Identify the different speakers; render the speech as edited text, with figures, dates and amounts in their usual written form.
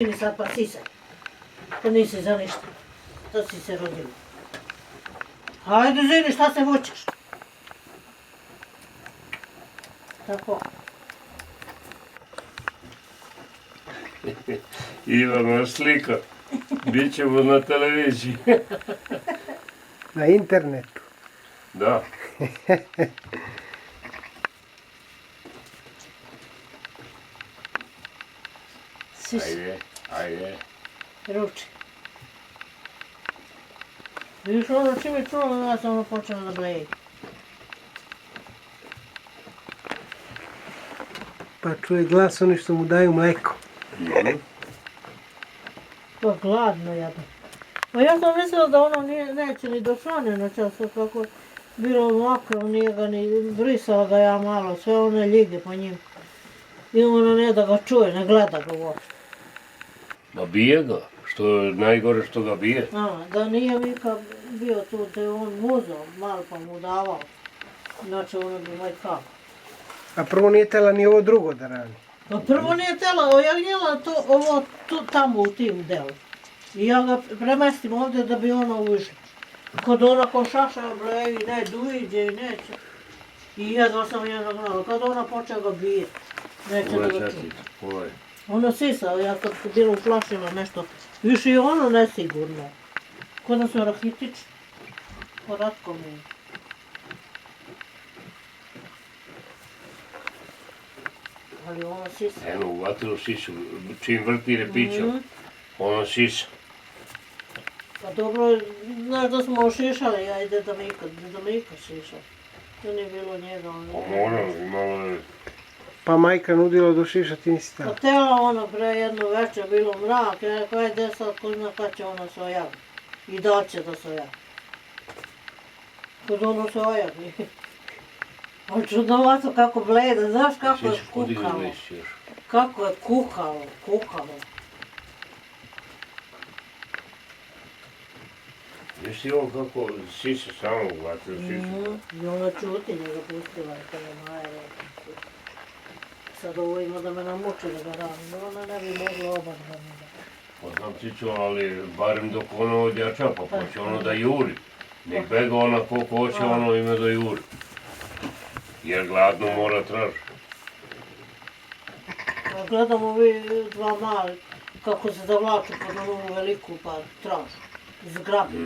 Speaker 1: Ni sad pa sisaj. To nisi za ništa. To si se rodila. Hajde, zini, šta se vučeš? Tako.
Speaker 2: Ivana slika. Bićemo na televiziji.
Speaker 3: Na internetu.
Speaker 2: Da.
Speaker 1: Sisaj.
Speaker 2: Ajde, ajde.
Speaker 1: Ruči. Vidiš ono čim je čulo, ja sam ono počela da bleji.
Speaker 3: Pa čuje glas oni što mu daju mleko.
Speaker 1: Pa gladno jadno. Pa ja sam mislila da ono neće ni do šane na času, kako bilo mokro, nije ga ni brisala ga ja malo, sve one ljige po njim. I ono ne da ga čuje, ne gleda ga uopšte.
Speaker 2: Ma bije ga, što je najgore što ga bije.
Speaker 1: Da nije Mika bio tu, da je on muzao, malo pa mu davao. Inače ono bi maj kako.
Speaker 3: A prvo nije tela ni ovo drugo da radi.
Speaker 1: Pa prvo nije tela, ja njela to, ovo tu, tamo u tim delu. I ja ga premestim ovdje da bi ono ušlo. Kad ona ko šaša bleji, ne duiđe i neće. I jedva sam njega gnala. Kad ona počela ga bije, neće da ga čuje. Ono sisa, ja kad sam bila uplašila nešto, više i ono nesigurno. Kod da su rahitić, poratko mi je. Ali ono sisa.
Speaker 2: Eno, uvatilo sisu, čim vrti repićom, ono sisa.
Speaker 1: Pa dobro, znaš da smo ošišali, ja i Deda Mika šišao. To nije bilo njega, on
Speaker 2: Pa malo je.
Speaker 3: Pa majka nudila da šiša, ti nisi
Speaker 1: Pa
Speaker 3: tela.
Speaker 1: tela ono pre jedno večer, bilo mrak, ja rekao, ajde sad, ko zna kad će ona se ojavi. I da će da se ojavi. Kad ono se ojavi. Ali čudnovato kako bleda, znaš kako je kukalo. Kako je kukalo.
Speaker 2: Viš ti ovo kako sisa samo uvatilo sisu.
Speaker 1: I ona čuti, njega pustila je kada Maja rekao. Sad ovo ima da me namuči da ga radim, ona ne bi mogla oba da mi da.
Speaker 2: Pa znam Cico, ali barem dok ono odjača, pa hoće ono da juri. Nek bega ona koliko hoće, ono ima da juri. Jer gladno mora traži.
Speaker 1: A gledamo vi dva mali, kako se zavlaču pod onu veliku pa tražu. Zgrabi.